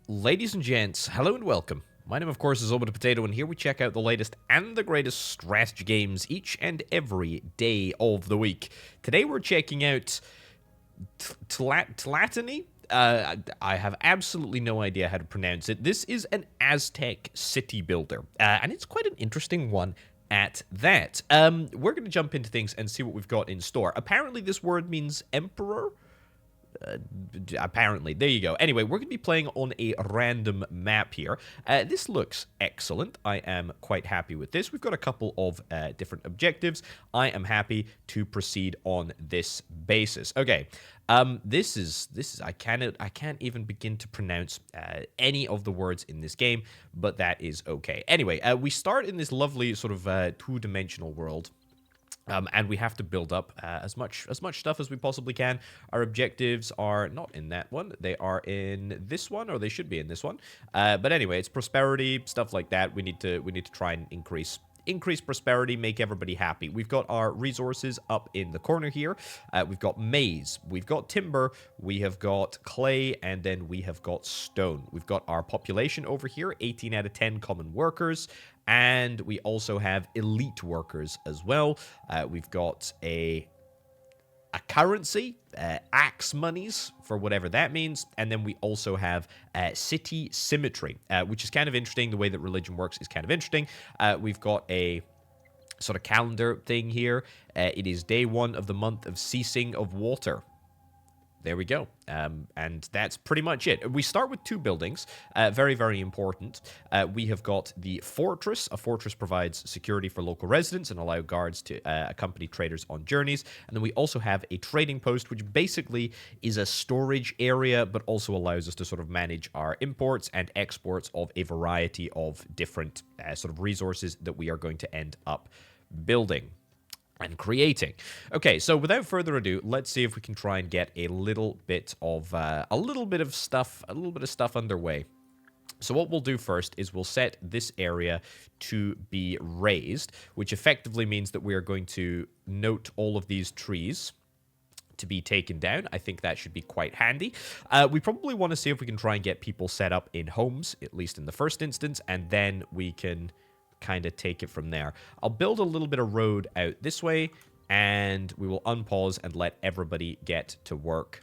Ladies and gents, hello and welcome. My name, of course, is Orbital Potato, and here we check out the latest and the greatest strategy games each and every day of the week. Today we're checking out Tlatoani. I have absolutely no idea how to pronounce it. This is an Aztec city builder, and it's quite an interesting one at that. We're going to jump into things and see what we've got in store. Apparently, this word means emperor. Apparently. There you go. Anyway, we're going to be playing on a random map here. This looks excellent. I am quite happy with this. We've got a couple of different objectives. I am happy to proceed on this basis. Okay. This is I can't even begin to pronounce any of the words in this game, but that is okay. Anyway, we start in this lovely sort of two-dimensional world. And we have to build up as much stuff as we possibly can. Our objectives are not in that one. They are in this one, or they should be in this one. But anyway, it's prosperity, stuff like that. We need to try and increase prosperity, make everybody happy. We've got our resources up in the corner here. We've got maize, we've got timber, we have got clay, and then we have got stone. We've got our population over here, 18 out of 10 common workers, and we also have elite workers as well. We've got a currency, axe monies, for whatever that means, and then we also have city symmetry, which is kind of interesting. The way that religion works is kind of interesting. We've got a sort of calendar thing here. It is day 1 of the month of ceasing of water. There we go. And that's pretty much it. We start with 2 buildings. Very, very important. We have got the fortress. A fortress provides security for local residents and allow guards to accompany traders on journeys. And then we also have a trading post, which basically is a storage area, but also allows us to sort of manage our imports and exports of a variety of different sort of resources that we are going to end up building and creating. Okay, so without further ado, let's see if we can try and get a little bit of stuff underway. So what we'll do first is we'll set this area to be raised, which effectively means that we are going to note all of these trees to be taken down. I think that should be quite handy. We probably want to see if we can try and get people set up in homes, at least in the first instance, and then we can kind of take it from there. I'll build a little bit of road out this way, and we will unpause and let everybody get to work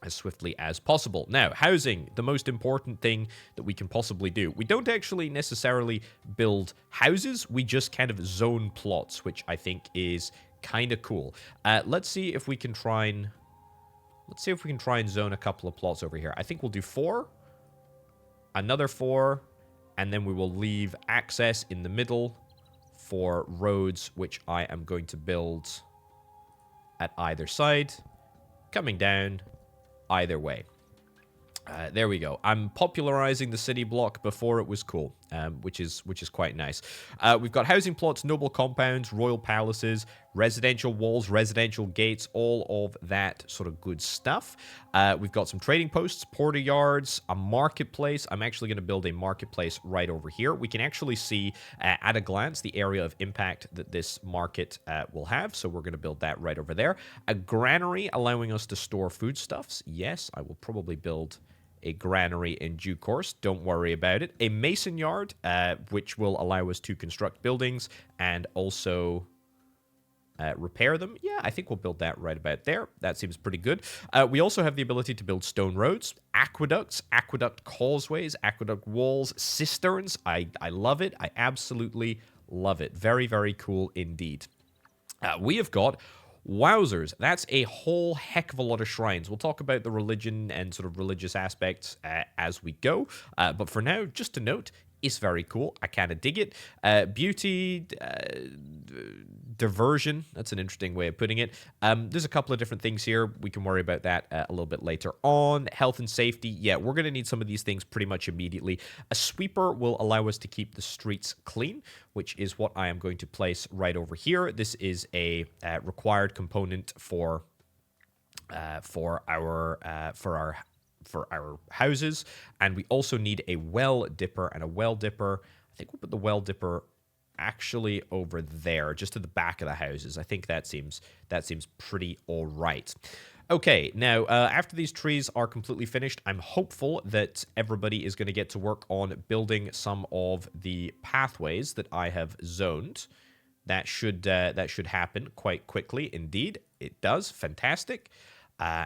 as swiftly as possible. Now, housing, the most important thing that we can possibly do. We don't actually necessarily build houses, we just kind of zone plots, which I think is kind of cool. Let's see if we can try and zone a couple of plots over here. I think we'll do 4, another 4, and then we will leave access in the middle for roads, which I am going to build at either side, coming down either way. There we go. I'm popularizing the city block before it was cool, which is quite nice. We've got housing plots, noble compounds, royal palaces, residential walls, residential gates, all of that sort of good stuff. We've got some trading posts, porter yards, a marketplace. I'm actually going to build a marketplace right over here. We can actually see at a glance the area of impact that this market will have, so we're going to build that right over there. A granary allowing us to store foodstuffs. Yes, I will probably build a granary in due course. Don't worry about it. A mason yard, which will allow us to construct buildings and also repair them. Yeah, I think we'll build that right about there. That seems pretty good. We also have the ability to build stone roads, aqueducts, aqueduct causeways, aqueduct walls, cisterns. I love it. I absolutely love it. Very, very cool indeed. We have got wowzers, that's a whole heck of a lot of shrines. We'll talk about the religion and sort of religious aspects as we go. But for now, just to note, it's very cool. I kind of dig it. Beauty, diversion, that's an interesting way of putting it. There's a couple of different things here. We can worry about that a little bit later on. Health and safety, yeah, we're going to need some of these things pretty much immediately. A sweeper will allow us to keep the streets clean, which is what I am going to place right over here. This is a required component for our houses, and we also need a well dipper and a well dipper. I think we'll put the well dipper actually over there, just to the back of the houses. I think that seems pretty all right. Okay, now, after these trees are completely finished, I'm hopeful that everybody is going to get to work on building some of the pathways that I have zoned. That should happen quite quickly, indeed. It does. Fantastic.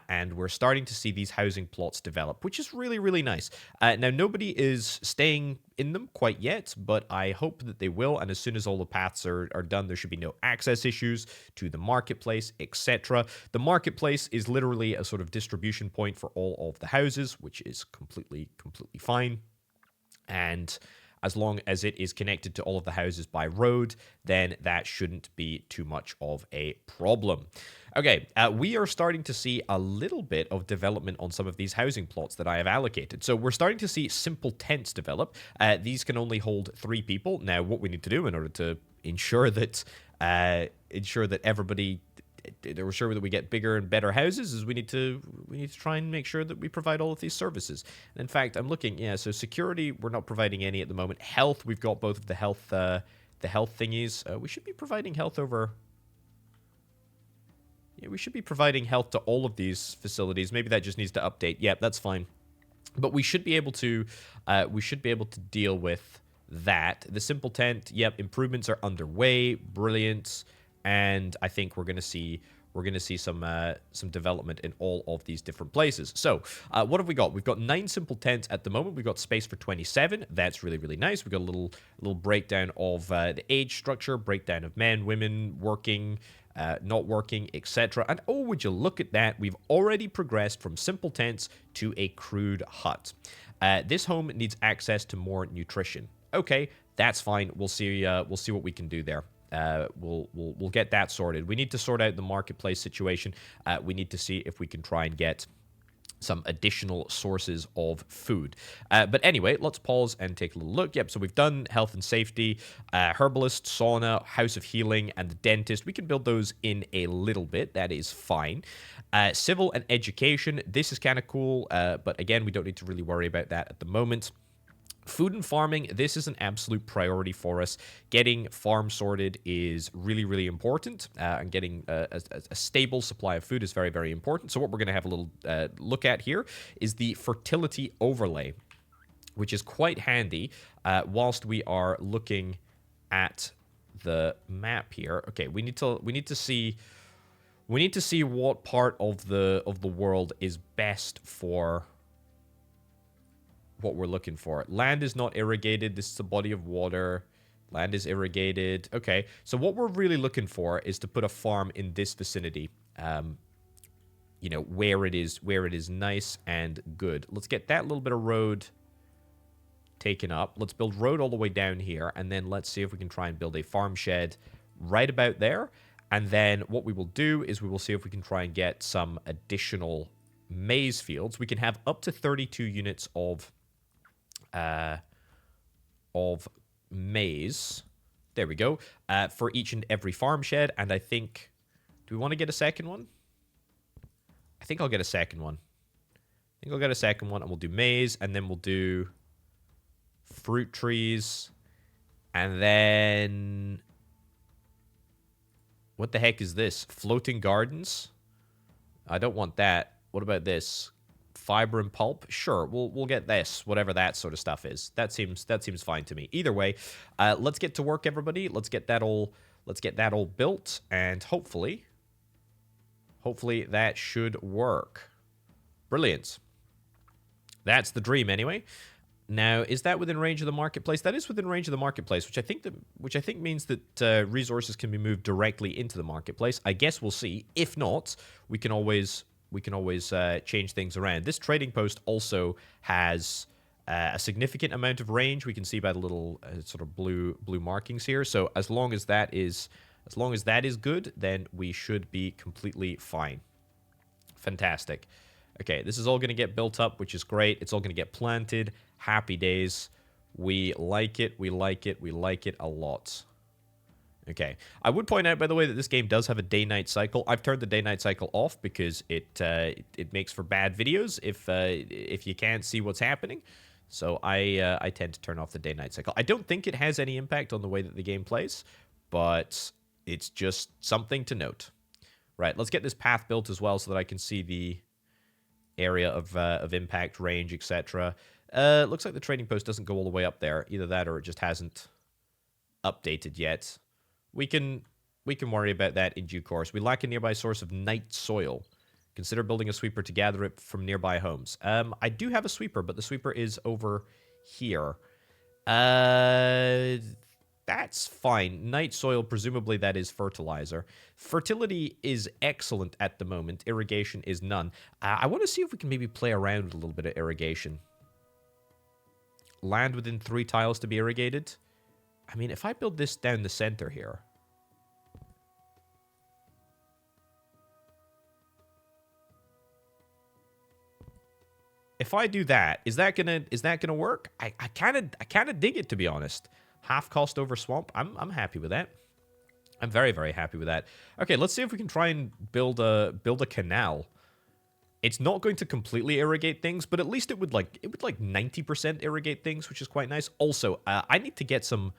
And we're starting to see these housing plots develop, which is really, really nice. Now, nobody is staying in them quite yet, but I hope that they will. And as soon as all the paths are done, there should be no access issues to the marketplace, etc. The marketplace is literally a sort of distribution point for all of the houses, which is completely, completely fine. And as long as it is connected to all of the houses by road, then that shouldn't be too much of a problem. Okay, we are starting to see a little bit of development on some of these housing plots that I have allocated. So we're starting to see simple tents develop. These can only hold 3 people. Now, what we need to do in order to ensure that everybody, we're sure that we get bigger and better houses, is we need to try and make sure that we provide all of these services. And in fact, I'm looking, yeah, so security, we're not providing any at the moment. Health, we've got both of the health thingies. We should be providing health over. Yeah, we should be providing health to all of these facilities. Maybe that just needs to update. Yeah, that's fine. But we should be able to deal with that. The simple tent, yep, improvements are underway. Brilliant. And I think we're going to see some development in all of these different places. So, what have we got? We've got 9 simple tents at the moment. We've got space for 27. That's really, really nice. We've got a little breakdown of the age structure, breakdown of men, women, working, not working, etc. And oh, would you look at that? We've already progressed from simple tents to a crude hut. This home needs access to more nutrition. Okay, that's fine. We'll see what we can do there. We'll get that sorted. We need to sort out the marketplace situation. We need to see if we can try and get some additional sources of food. But anyway, let's pause and take a little look. Yep, so we've done health and safety, herbalist, sauna, house of healing, and the dentist. We can build those in a little bit. That is fine. Civil and education. This is kind of cool, but again, we don't need to really worry about that at the moment. Food and farming, this is an absolute priority for us. Getting farm sorted is really, really important, and getting a stable supply of food is very, very important. So what we're going to have a little look at here is the fertility overlay, which is quite handy whilst we are looking at the map here. Okay, we need to see what part of the world is best for what we're looking for. Land is not irrigated. This is a body of water. Land is irrigated. Okay, so what we're really looking for is to put a farm in this vicinity. You know, where it is nice and good. Let's get that little bit of road taken up. Let's build road all the way down here, and then let's see if we can try and build a farm shed right about there. And then what we will do is we will see if we can try and get some additional maize fields. We can have up to 32 units of maize. There we go. For each and every farm shed. And I think, do we want to get a second one? I think I'll get a second one. And we'll do maize, and then we'll do fruit trees, and then what the heck is this? Floating gardens? I don't want that. What about this? Fiber and pulp? Sure, we'll get this, whatever that sort of stuff is. That seems fine to me. Either way, let's get to work, everybody. Let's get that all built, and hopefully that should work. Brilliant. That's the dream, anyway. Now, is that within range of the marketplace? That is within range of the marketplace, which I think means that resources can be moved directly into the marketplace. I guess we'll see. If not, we can always change things around. This trading post also has a significant amount of range. We can see by the little sort of blue markings here. So as long as that is good, then we should be completely fine. Fantastic. Okay, this is all going to get built up, which is great. It's all going to get planted. Happy days. We like it. We like it. We like it a lot. Okay. I would point out, by the way, that this game does have a day-night cycle. I've turned the day-night cycle off because it makes for bad videos if you can't see what's happening. So I tend to turn off the day-night cycle. I don't think it has any impact on the way that the game plays, but it's just something to note. Right, let's get this path built as well so that I can see the area of impact, range, etc. Looks like the trading post doesn't go all the way up there. Either that or it just hasn't updated yet. We can worry about that in due course. We lack a nearby source of night soil. Consider building a sweeper to gather it from nearby homes. I do have a sweeper, but the sweeper is over here. That's fine. Night soil, presumably that is fertilizer. Fertility is excellent at the moment. Irrigation is none. I want to see if we can maybe play around with a little bit of irrigation. Land within 3 tiles to be irrigated. I mean, if I build this down the center here. If I do that, is that gonna work? I kind of dig it, to be honest. Half cost over swamp. I'm happy with that. I'm very, very happy with that. Okay, let's see if we can try and build a canal. It's not going to completely irrigate things, but at least it would like 90% irrigate things, which is quite nice. Also, I need to get some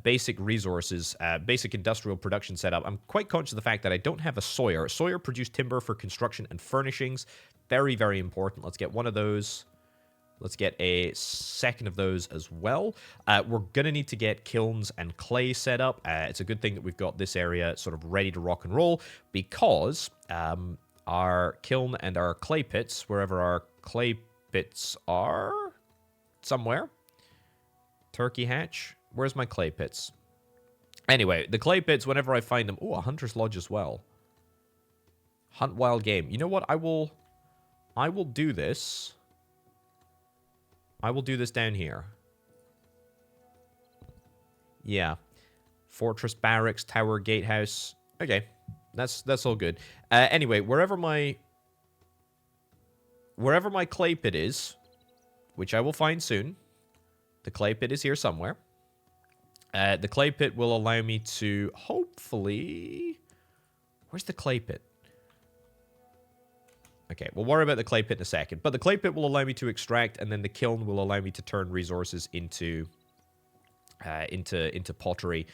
basic resources, basic industrial production set up. I'm quite conscious of the fact that I don't have a sawyer. Sawyer produce timber for construction and furnishings. Very, very important. Let's get one of those. Let's get a second of those as well. We're going to need to get kilns and clay set up. It's a good thing that we've got this area sort of ready to rock and roll because our kiln and our clay pits, wherever our clay pits are, somewhere. Turkey hatch. Where's my clay pits? Anyway, the clay pits, whenever I find them... Oh, a hunter's lodge as well. Hunt wild game. You know what? I will do this. I will do this down here. Yeah. Fortress, barracks, tower, gatehouse. Okay. That's all good. Anyway, wherever my clay pit is, which I will find soon. The clay pit is here somewhere. The clay pit will allow me to hopefully... Where's the clay pit? Okay, we'll worry about the clay pit in a second. But the clay pit will allow me to extract, and then the kiln will allow me to turn resources into pottery,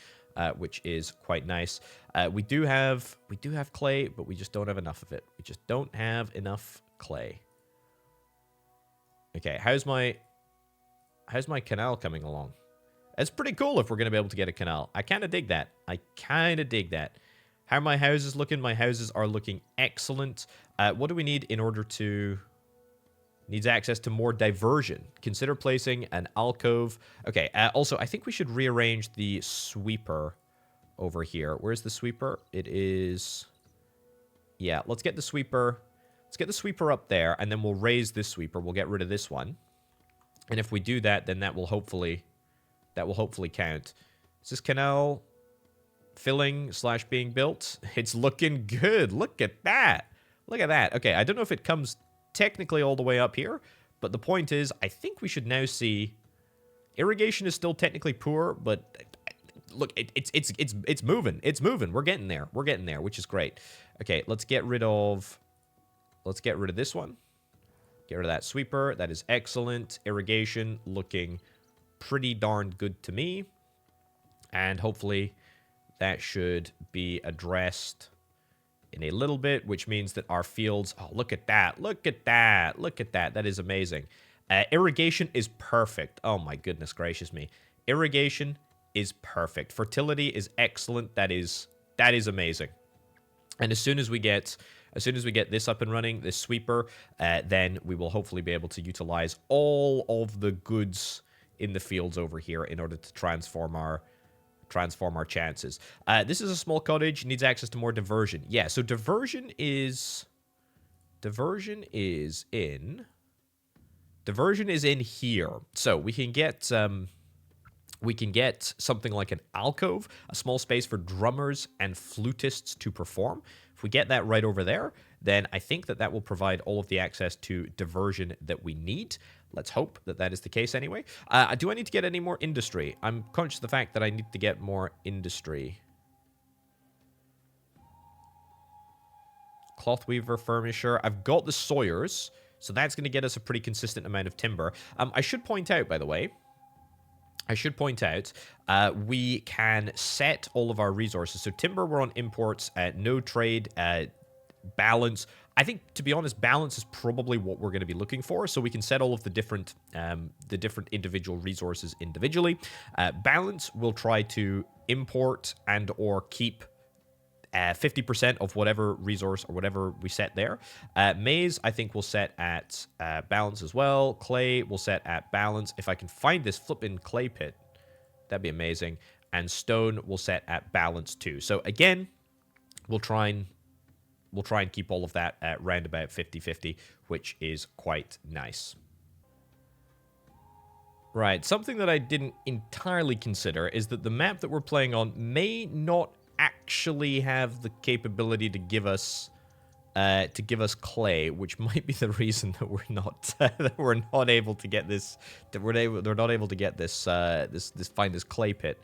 which is quite nice. We do have clay, but we just don't have enough of it. We just don't have enough clay. Okay, how's my canal coming along? It's pretty cool if we're going to be able to get a canal. I kind of dig that. How are my houses looking? My houses are looking excellent. What do we need in order to... Needs access to more diversion. Consider placing an alcove. Okay, also, I think we should rearrange the sweeper over here. Where's the sweeper? It is... Yeah, let's get the sweeper... Let's get the sweeper up there, and then we'll raise this sweeper. We'll get rid of this one. And if we do that, then that will hopefully count. Is this canal filling / being built? It's looking good. Look at that. Look at that. Okay, I don't know if it comes technically all the way up here, but the point is, I think we should now see... Irrigation is still technically poor, but look, it's moving. It's moving. We're getting there. We're getting there, which is great. Okay, let's get rid of this one. Get rid of that sweeper. That is excellent. Irrigation looking pretty darn good to me. And hopefully that should be addressed in a little bit, which means that our fields... Oh, look at that. Look at that. Look at that. That is amazing. Irrigation is perfect. Oh, my goodness gracious me. Irrigation is perfect. Fertility is excellent. That is amazing. And as soon as we get this up and running, this sweeper, then we will hopefully be able to utilize all of the goods in the fields over here in order to transform our chances. This is a small cottage, needs access to more diversion. Yeah, so diversion is in here. So we can get something like an alcove, a small space for drummers and flutists to perform. If we get that right over there, then I think that will provide all of the access to diversion that we need. Let's hope that is the case anyway. Do I need to get any more industry? I'm conscious of the fact that I need to get more industry. Cloth weaver, furnisher. I've got the sawyers, so that's going to get us a pretty consistent amount of timber. I should point out, by the way, I should point out, we can set all of our resources. So timber, we're on imports, no trade, balance. I think, to be honest, balance is probably what we're going to be looking for. So we can set all of the different individual resources individually. Balance, we'll try to import and or keep 50% of whatever resource or whatever we set there. Maize, I think we'll set at balance as well. Clay, we'll set at balance. If I can find this flipping clay pit, that'd be amazing. And stone, we'll set at balance too. So again, we'll try and keep all of that at round about 50-50, which is quite nice. Right, something that I didn't entirely consider is that the map that we're playing on may not actually have the capability to give us clay, which might be the reason that we're not able to get this. They're not able to get this find this clay pit.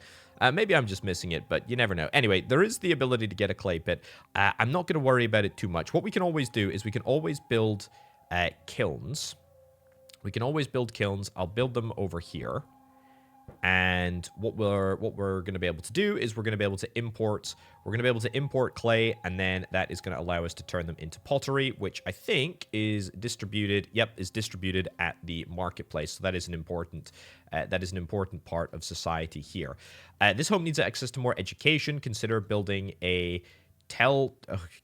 Maybe I'm just missing it, but you never know. Anyway, there is the ability to get a clay pit. I'm not going to worry about it too much. What we can always do is we can always build kilns. We can always build kilns. I'll build them over here. And what we're going to be able to do is we're going to be able to import clay, and then that is going to allow us to turn them into pottery, which I think is distributed. Yep, is distributed at the marketplace. So that is an important part of society here. This home needs access to more education. Consider building a oh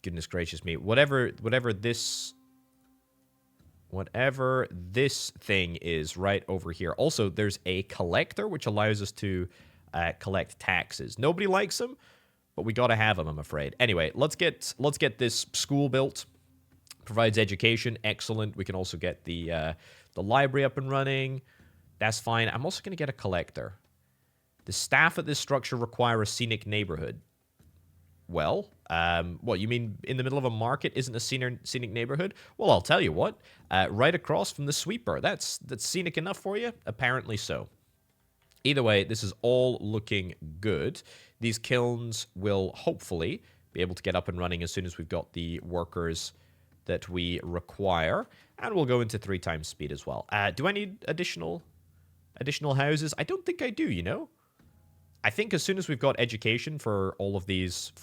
goodness gracious me, whatever this thing is right over here. Also, there's a collector, which allows us to collect taxes. Nobody likes them, but we gotta have them, I'm afraid. Anyway, let's get this school built. Provides education, excellent. We can also get the library up and running. That's fine. I'm also gonna get a collector. The staff at this structure require a scenic neighborhood. Well, what, you mean in the middle of a market isn't a scenic neighborhood? Well, I'll tell you what. Right across from the sweeper. That's scenic enough for you? Apparently so. Either way, this is all looking good. These kilns will hopefully be able to get up and running as soon as we've got the workers that we require. And we'll go into 3 times speed as well. Do I need additional houses? I don't think I do, you know? I think as soon as we've got education for all of these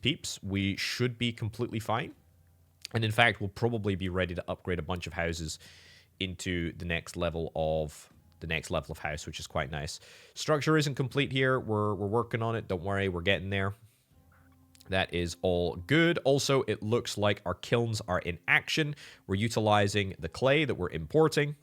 peeps, we should be completely fine. And in fact, we'll probably be ready to upgrade a bunch of houses into the next level of house, which is quite nice. Structure isn't complete here. We're working on it. Don't worry, we're getting there. That is all good. Also, it looks like our kilns are in action. We're utilizing the clay that we're importing.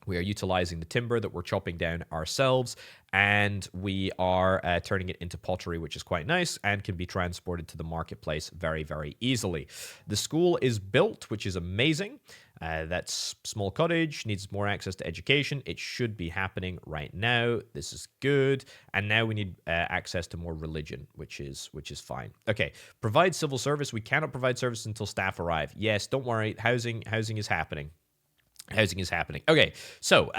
We are utilizing the timber that we're chopping down ourselves, and we are turning it into pottery, which is quite nice and can be transported to the marketplace very, very easily. The school is built, which is amazing. That's small cottage, needs more access to education. It should be happening right now. This is good. And now we need access to more religion, which is fine. Okay, provide civil service. We cannot provide service until staff arrive. Yes, don't worry. Housing is happening. Housing is happening. Okay, so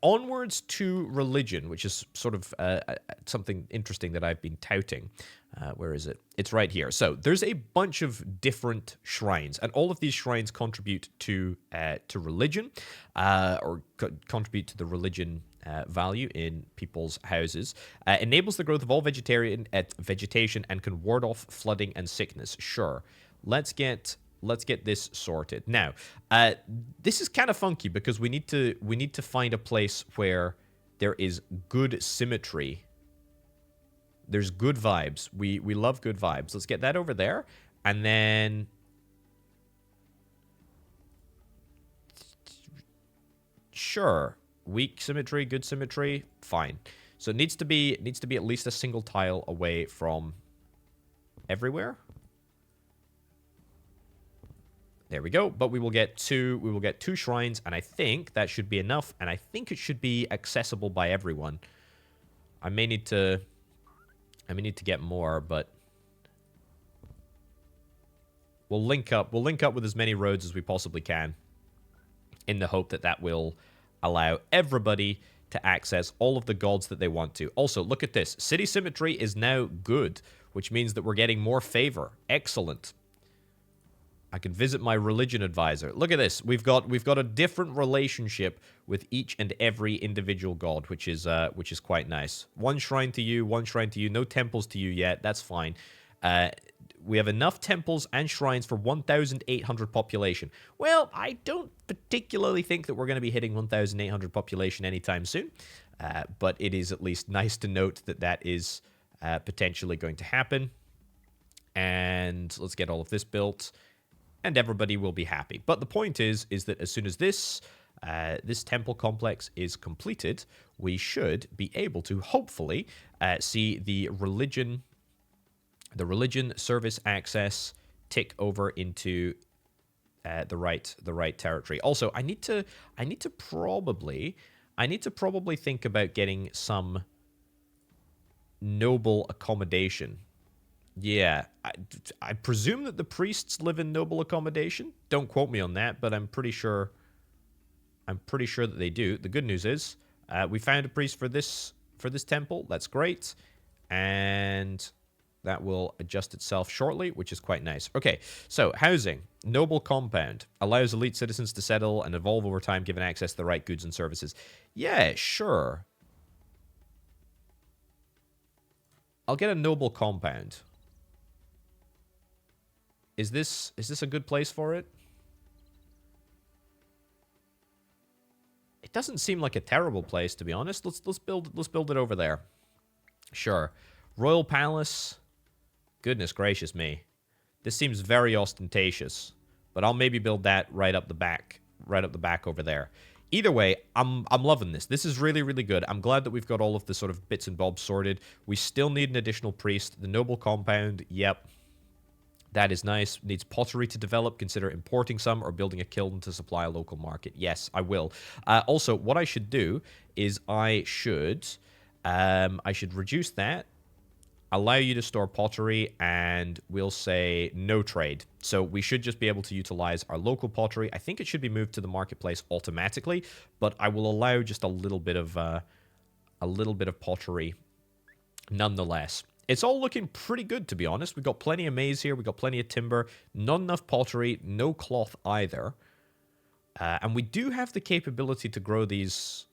onwards to religion, which is sort of something interesting that I've been touting. Where is it? It's right here. So there's a bunch of different shrines, and all of these shrines contribute to religion, or contribute to the religion value in people's houses. Enables the growth of all vegetation and can ward off flooding and sickness. Sure, let's get this sorted. Now, this is kind of funky because we need to find a place where there is good symmetry. There's good vibes. We love good vibes. Let's get that over there. And then sure. Weak symmetry, good symmetry, fine. So it needs to be at least a single tile away from everywhere. There we go. But we will get two shrines, and I think that should be enough, and I think it should be accessible by everyone. I may need to get more, but we'll link up with as many roads as we possibly can in the hope that that will allow everybody to access all of the gods that they want to. Also, look at this. City symmetry is now good, which means that we're getting more favor. Excellent. I can visit my religion advisor. Look at this. We've got a different relationship with each and every individual god, which is quite nice. One shrine to you, one shrine to you. No temples to you yet. That's fine. We have enough temples and shrines for 1,800 population. Well, I don't particularly think that we're going to be hitting 1,800 population anytime soon, but it is at least nice to note that that is potentially going to happen. And let's get all of this built, and everybody will be happy. But the point is that as soon as this temple complex is completed, we should be able to hopefully see the religion service access tick over into the right territory. Also, I need to probably think about getting some noble accommodation. Yeah, I presume that the priests live in noble accommodation. Don't quote me on that, but I'm pretty sure that they do. The good news is we found a priest for this temple. That's great, and that will adjust itself shortly, which is quite nice. Okay, so housing. Noble compound. Allows elite citizens to settle and evolve over time, given access to the right goods and services. Yeah, sure. I'll get a noble compound. Is this a good place for it? It doesn't seem like a terrible place, to be honest. Let's build it over there. Sure. Royal Palace. Goodness gracious me. This seems very ostentatious, but I'll maybe build that right up the back over there. Either way, I'm loving this. This is really, really good. I'm glad that we've got all of the sort of bits and bobs sorted. We still need an additional priest. The noble compound, yep. That is nice. Needs pottery to develop. Consider importing some or building a kiln to supply a local market. Yes, I will. Also, what I should do is I should reduce that, allow you to store pottery, and we'll say no trade. So we should just be able to utilize our local pottery. I think it should be moved to the marketplace automatically, but I will allow just a little bit of pottery nonetheless. It's all looking pretty good, to be honest. We've got plenty of maize here. We've got plenty of timber. Not enough pottery. No cloth either. And we do have the capability to grow these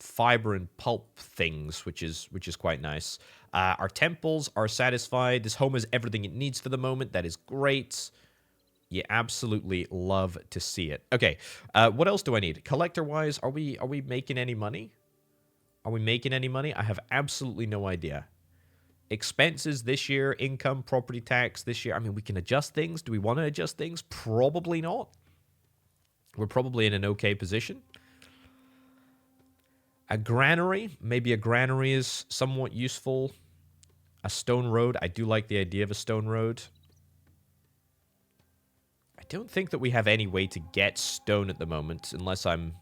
fiber and pulp things, which is quite nice. Our temples are satisfied. This home has everything it needs for the moment. That is great. You absolutely love to see it. Okay, what else do I need? Collector-wise, are we making any money? Are we making any money? I have absolutely no idea. Expenses this year, income, property tax this year. I mean, we can adjust things. Do we want to adjust things? Probably not. We're probably in an okay position. A granary. Maybe a granary is somewhat useful. A stone road. I do like the idea of a stone road. I don't think that we have any way to get stone at the moment, unless I'm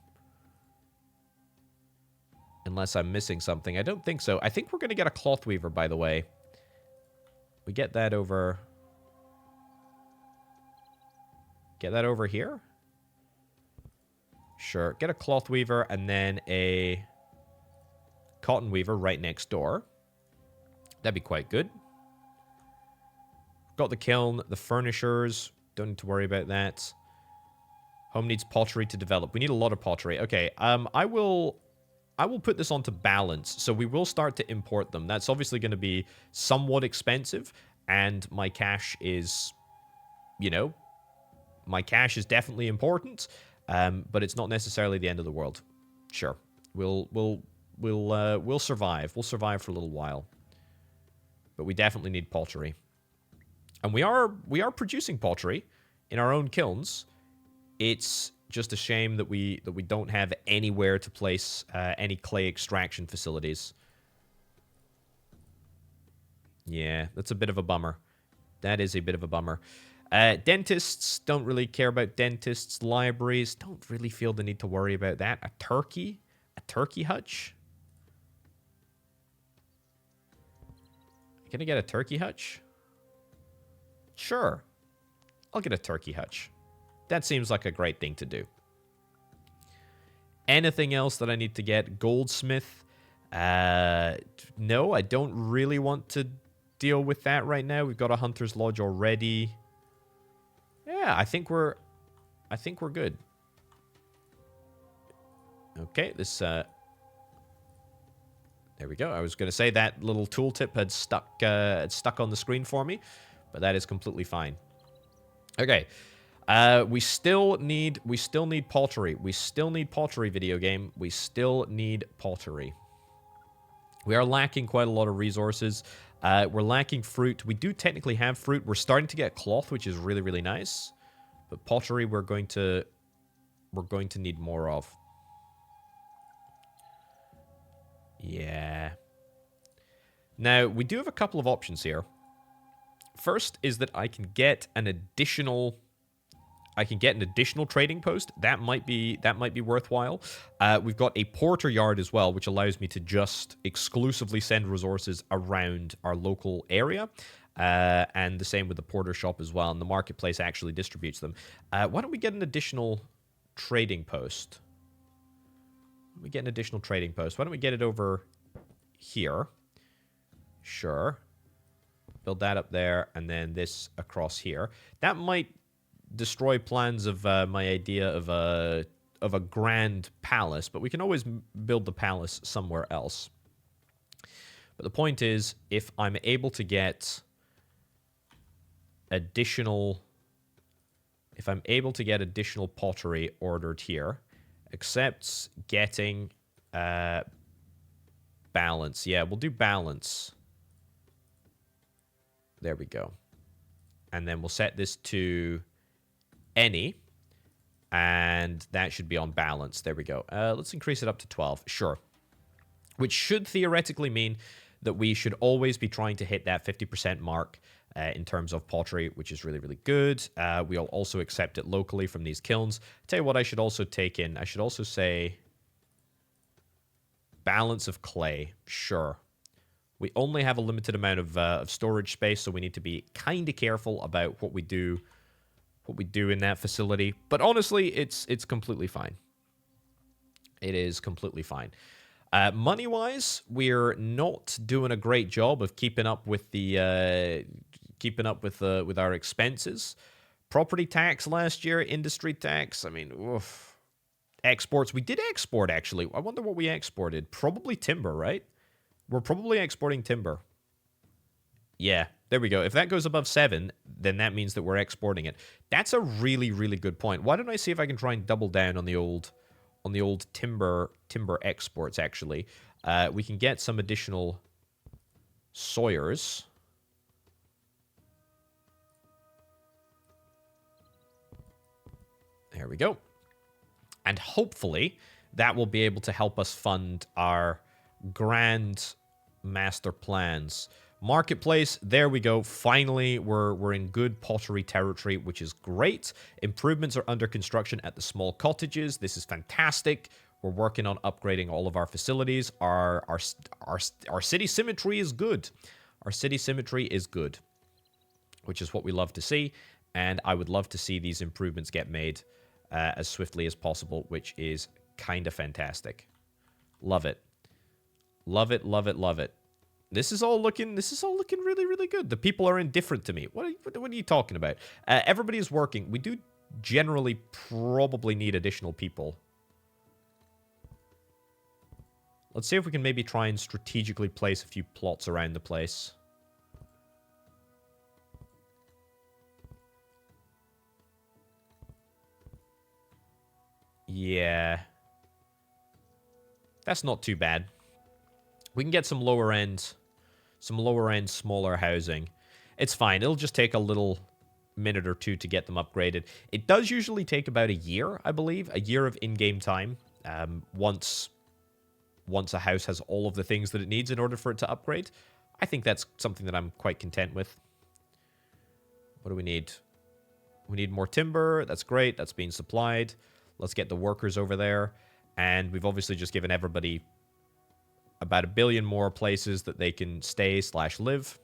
missing something. I don't think so. I think we're going to get a cloth weaver, by the way. We get that over... Get that over here? Sure. Get a cloth weaver and then a cotton weaver right next door. That'd be quite good. Got the kiln, the furnishers. Don't need to worry about that. Home needs pottery to develop. We need a lot of pottery. Okay, I will put this onto balance, so we will start to import them. That's obviously going to be somewhat expensive, and my cash is, you know, my cash is definitely important, but it's not necessarily the end of the world. Sure, we'll survive. We'll survive for a little while, but we definitely need pottery, and we are producing pottery in our own kilns. It's just a shame that we don't have anywhere to place any clay extraction facilities. Yeah, that's a bit of a bummer. That is a bit of a bummer. Dentists, don't really care about dentists. Libraries, don't really feel the need to worry about that. A turkey hutch? Can I get a turkey hutch? Sure. I'll get a turkey hutch. That seems like a great thing to do. Anything else that I need to get? Goldsmith? No, I don't really want to deal with that right now. We've got a Hunter's Lodge already. Yeah, Yeah, I think we're good. Okay, this there we go. I was going to say that little tooltip had stuck on the screen for me, but that is completely fine. Okay. We still need pottery. We still need pottery, video game. We still need pottery. We are lacking quite a lot of resources. We're lacking fruit. We do technically have fruit. We're starting to get cloth, which is really, really nice. But pottery we're going to need more of. Yeah. Now, we do have a couple of options here. First is that I can get an additional trading post. That might be worthwhile. We've got a porter yard as well, which allows me to just exclusively send resources around our local area. And the same with the porter shop as well. And the marketplace actually distributes them. Why don't we get an additional trading post? Why don't we get it over here? Sure. Build that up there, and then this across here. That might destroy plans of my idea of a grand palace, but we can always build the palace somewhere else. But the point is, if I'm able to get additional pottery ordered here, except getting balance. Yeah, we'll do balance. There we go. And then we'll set this to any, and that should be on balance. There we go. Let's increase it up to 12. Sure. Which should theoretically mean that we should always be trying to hit that 50% mark in terms of pottery, which is really, really good. We'll also accept it locally from these kilns. Tell you what I should also take in. I should also say balance of clay. Sure. We only have a limited amount of storage space, so we need to be kind of careful about what we do in that facility. But honestly, it's completely fine. It is completely fine. Money-wise, we're not doing a great job of keeping up with our expenses. Property tax last year, industry tax. I mean, oof. Exports. We did export, actually. I wonder what we exported. Probably timber, right? We're probably exporting timber. Yeah, there we go. If that goes above 7, then that means that we're exporting it. That's a really, really good point. Why don't I see if I can try and double down on the old timber exports, actually. We can get some additional sawyers. There we go. And hopefully that will be able to help us fund our grand master plans. Marketplace, there we go. Finally, we're in good pottery territory, which is great. Improvements are under construction at the small cottages. This is fantastic. We're working on upgrading all of our facilities. Our city symmetry is good. Our city symmetry is good, which is what we love to see. And I would love to see these improvements get made as swiftly as possible, which is kind of fantastic. Love it. Love it, love it, love it. This is all looking really, really good. The people are indifferent to me. What are you talking about? Everybody is working. We do generally probably need additional people. Let's see if we can maybe try and strategically place a few plots around the place. Yeah. That's not too bad. We can get some lower end, smaller housing. It's fine. It'll just take a little minute or two to get them upgraded. It does usually take about a year, I believe, a year of in-game time. Once a house has all of the things that it needs in order for it to upgrade. I think that's something that I'm quite content with. What do we need? We need more timber. That's great. That's being supplied. Let's get the workers over there. And we've obviously just given everybody about 1 billion more places that they can stay/live.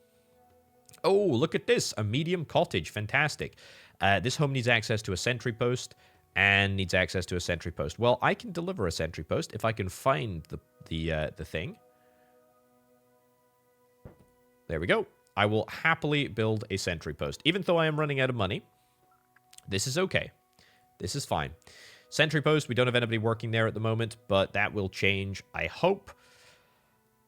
Oh, look at this. A medium cottage. Fantastic. This home needs access to a sentry post and needs access to a sentry post. Well, I can deliver a sentry post if I can find the thing. There we go. I will happily build a sentry post. Even though I am running out of money, This is okay. This is fine. Sentry post, we don't have anybody working there at the moment, but that will change, I hope.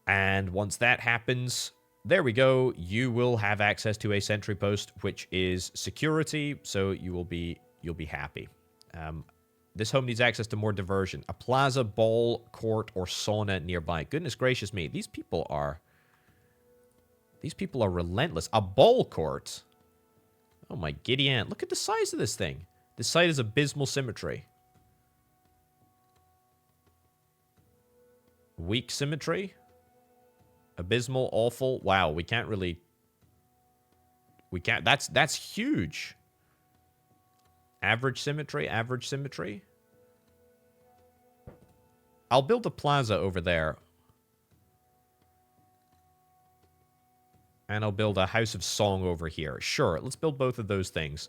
And once that happens, there we go. You will have access to a sentry post, which is security, so you'll be happy. This home needs access to more diversion. A plaza, ball, court, or sauna nearby. Goodness gracious me, these people are relentless. A ball court. Oh my giddy aunt. Look at the size of this thing. This site is abysmal symmetry. Weak symmetry. Abysmal, awful. Wow, we can't really... We can't... That's huge. Average symmetry, average symmetry. I'll build a plaza over there. And I'll build a house of song over here. Sure, let's build both of those things.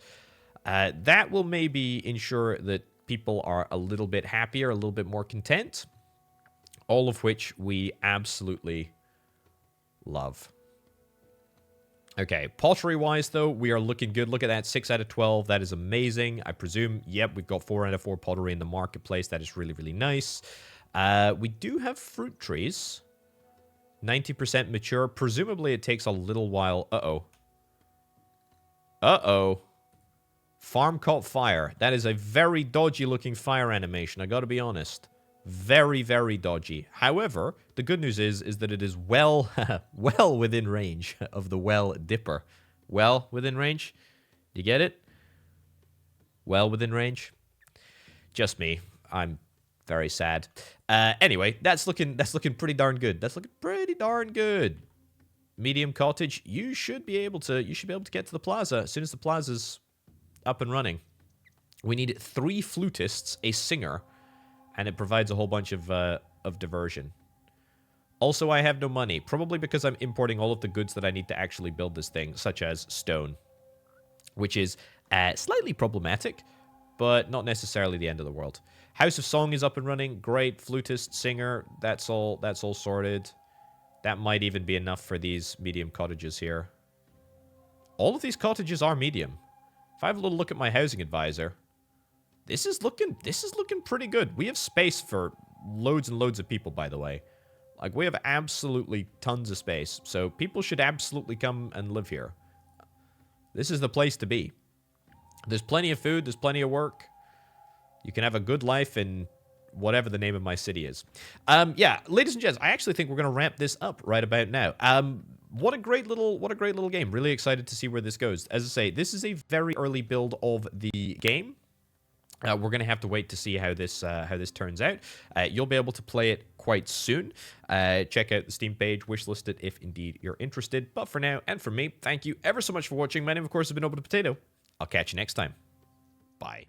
That will maybe ensure that people are a little bit happier, a little bit more content. All of which we absolutely love. Okay, pottery-wise, though, we are looking good. Look at that, 6 out of 12. That is amazing. I presume, yep, we've got 4 out of 4 pottery in the marketplace. That is really, really nice. We do have fruit trees. 90% mature. Presumably, it takes a little while. Uh-oh. Uh-oh. Farm caught fire. That is a very dodgy-looking fire animation, I gotta be honest. Very, very dodgy. However, the good news is that it is well within range of the well dipper. Well within range? You get it? Well within range? Just me. I'm very sad. Anyway, that's looking pretty darn good. That's looking pretty darn good. Medium cottage. You should be able to get to the plaza as soon as the plaza's up and running. We need 3 flutists, a singer, and it provides a whole bunch of diversion. Also, I have no money, probably because I'm importing all of the goods that I need to actually build this thing, such as stone, which is slightly problematic, but not necessarily the end of the world. House of Song is up and running. Great. Flutist, singer, that's all sorted. That might even be enough for these medium cottages here. All of these cottages are medium. If I have a little look at my housing advisor, this is looking pretty good. We have space for loads and loads of people, by the way. Like, we have absolutely tons of space. So people should absolutely come and live here. This is the place to be. There's plenty of food. There's plenty of work. You can have a good life in whatever the name of my city is. Yeah, ladies and gents, I actually think we're going to wrap this up right about now. What a great little game. Really excited to see where this goes. As I say, this is a very early build of the game. We're going to have to wait to see how this turns out. You'll be able to play it quite soon. Check out the Steam page, wishlist it if indeed you're interested. But for now, and for me, thank you ever so much for watching. My name, of course, has been Orbital Potato. I'll catch you next time. Bye.